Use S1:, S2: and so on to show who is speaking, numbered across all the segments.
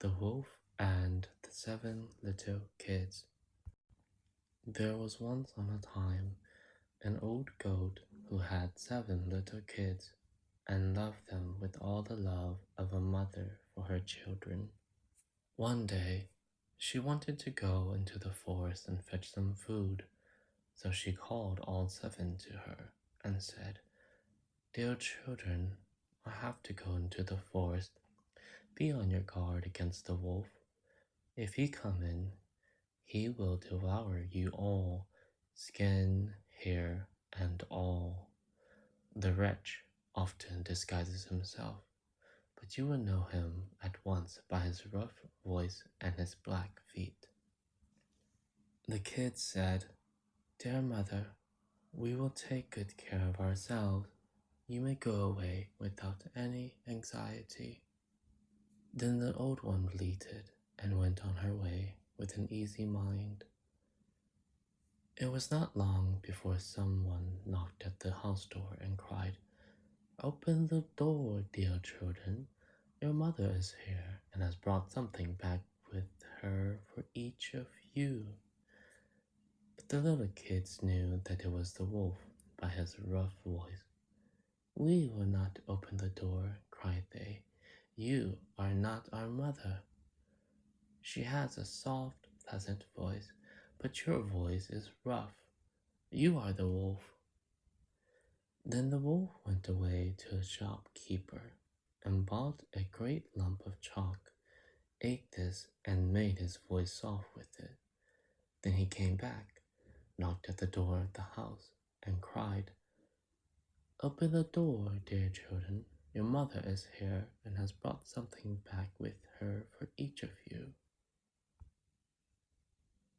S1: The Wolf and the Seven Little Kids. There was once on a time an old goat who had 7 little kids and loved them with all the love of a mother for her children. One day, she wanted to go into the forest and fetch some food, so she called all 7 to her and said, "Dear children, I have to go into the forest. Be on your guard against the wolf. If he come in, he will devour you all, skin, hair, and all." The wretch often disguises himself, but you will know him at once by his rough voice and his black feet. The kids said, "Dear mother, we will take good care of ourselves. You may go away without any anxiety." Then the old one bleated and went on her way with an easy mind. It was not long before someone knocked at the house door and cried, "Open the door, dear children. Your mother is here and has brought something back with her for each of you." But the little kids knew that it was the wolf by his rough voice. "We will not open the door," cried they. "You are not our mother. She has a soft, pleasant voice, but your voice is rough. You are the wolf." Then the wolf went away to a shopkeeper and bought a great lump of chalk, ate this, and made his voice soft with it. Then he came back, knocked at the door of the house, and cried, "Open the door, dear children. Your mother is here and has brought something back with her for each of you."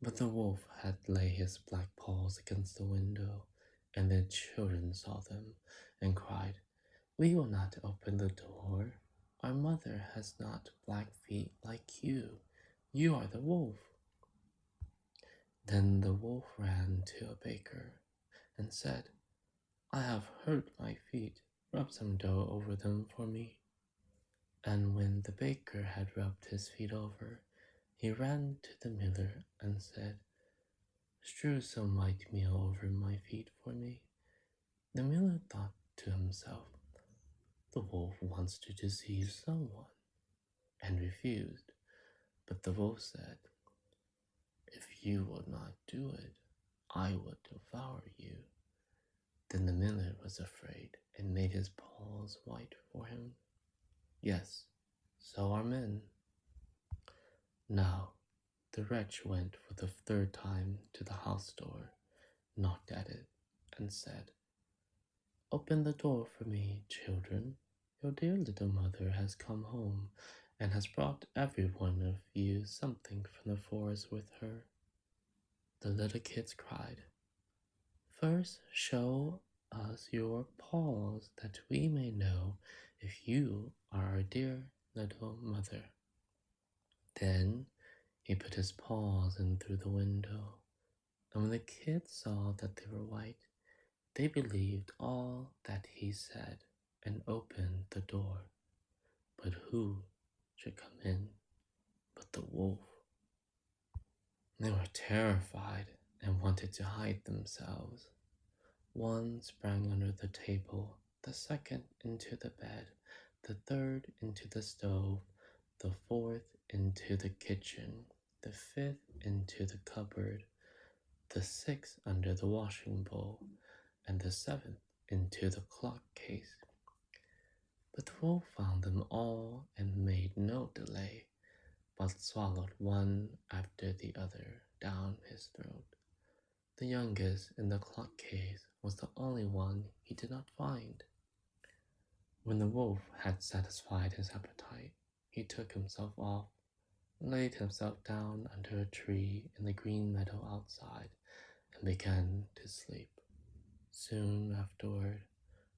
S1: But the wolf had laid his black paws against the window, and the children saw them and cried, "We will not open the door. Our mother has not black feet like you. You are the wolf." Then the wolf ran to a baker and said, "I have hurt my feet. Rub some dough over them for me." And when the baker had rubbed his feet over, he ran to the miller and said, "Strew some white meal over my feet for me." The miller thought to himself, "The wolf wants to deceive someone," and refused. But the wolf said, "If you will not do it, I will devour you." Then the miller was afraid and made his paws white for him. Yes, so are men. Now the wretch went for the 3rd time to the house door, knocked at it, and said, "Open the door for me, children. Your dear little mother has come home and has brought every one of you something from the forest with her." The little kids cried, "First show us your paws that we may know if you are our dear little mother." Then he put his paws in through the window, and when the kids saw that they were white, they believed all that he said and opened the door. But who should come in but the wolf? They were terrified and wanted to hide themselves. One sprang under the table, the second into the bed, the third into the stove, the fourth into the kitchen, the fifth into the cupboard, the sixth under the washing bowl, and the seventh into the clock case. But the wolf found them all and made no delay, but swallowed one after the other down his throat. The youngest in the clock case was the only one he did not find. When the wolf had satisfied his appetite, he took himself off, laid himself down under a tree in the green meadow outside, and began to sleep. Soon afterward,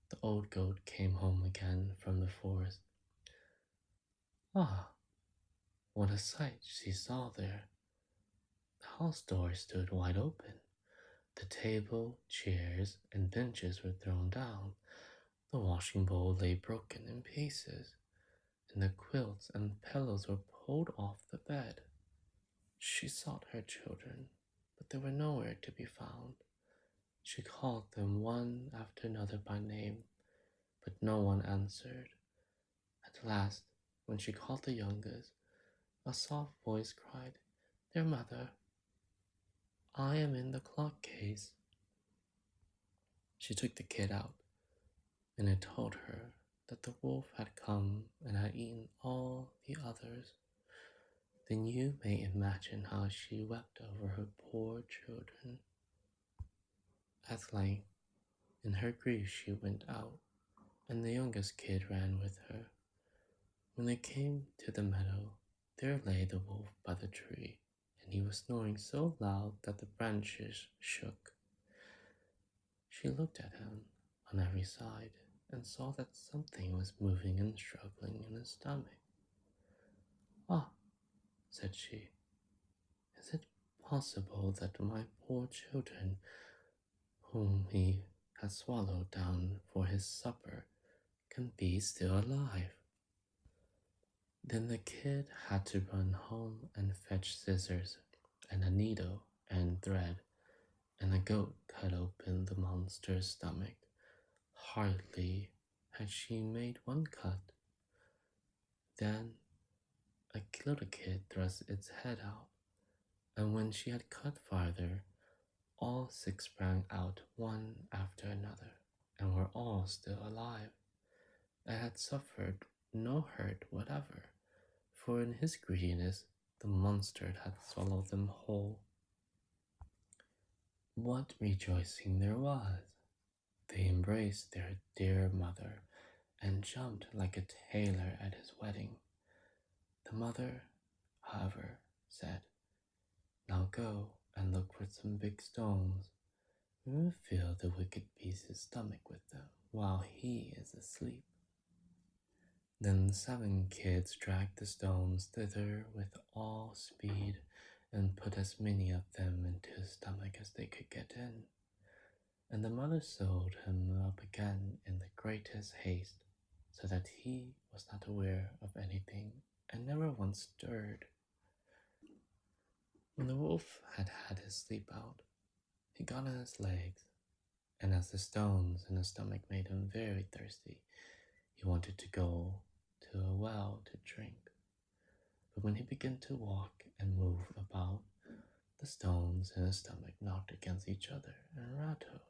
S1: the old goat came home again from the forest. Ah, what a sight she saw there! The house door stood wide open. The table, chairs, and benches were thrown down. The washing bowl lay broken in pieces, and the quilts and pillows were pulled off the bed. She sought her children, but they were nowhere to be found. She called them one after another by name, but no one answered. At last, when she called the youngest, a soft voice cried, "Dear mother, I am in the clock case." She took the kid out, and it told her that the wolf had come and had eaten all the others. Then you may imagine how she wept over her poor children. At length, in her grief, she went out, and the youngest kid ran with her. When they came to the meadow, there lay the wolf by the tree, and he was snoring so loud that the branches shook. She looked at him on every side and saw that something was moving and struggling in his stomach. "Ah," said she, "is it possible that my poor children, whom he has swallowed down for his supper, can be still alive?" Then the kid had to run home and fetch scissors and a needle and thread, and the goat cut open the monster's stomach. Hardly had she made one cut, then a little kid thrust its head out, and when she had cut farther, all six sprang out one after another, and were all still alive, and had suffered no hurt whatever, for in his greediness the monster had swallowed them whole. What rejoicing there was! They embraced their dear mother and jumped like a tailor at his wedding. The mother, however, said, "Now go and look for some big stones. We will fill the wicked beast's stomach with them while he is asleep." Then the 7 kids dragged the stones thither with all speed and put as many of them into his stomach as they could get in. And the mother sewed him up again in the greatest haste, so that he was not aware of anything and never once stirred. When the wolf had had his sleep out, he got on his legs, and as the stones in his stomach made him very thirsty, he wanted to go to a well to drink. But when he began to walk and move about, the stones in his stomach knocked against each other and rattled.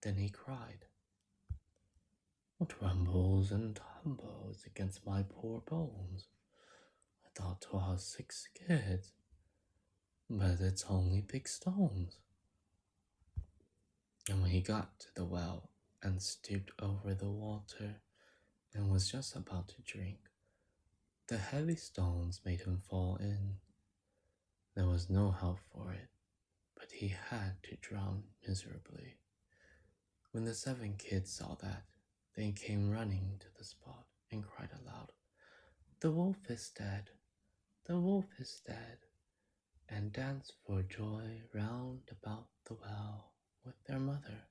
S1: Then he cried, "What rumbles and tumbles against my poor bones? I thought 'twas 6 kids, but it's only big stones." And when he got to the well and stooped over the water and was just about to drink, the heavy stones made him fall in. There was no help for it, but he had to drown miserably. When the 7 kids saw that, they came running to the spot and cried aloud, "The wolf is dead! The wolf is dead!" and danced for joy round about the well with their mother.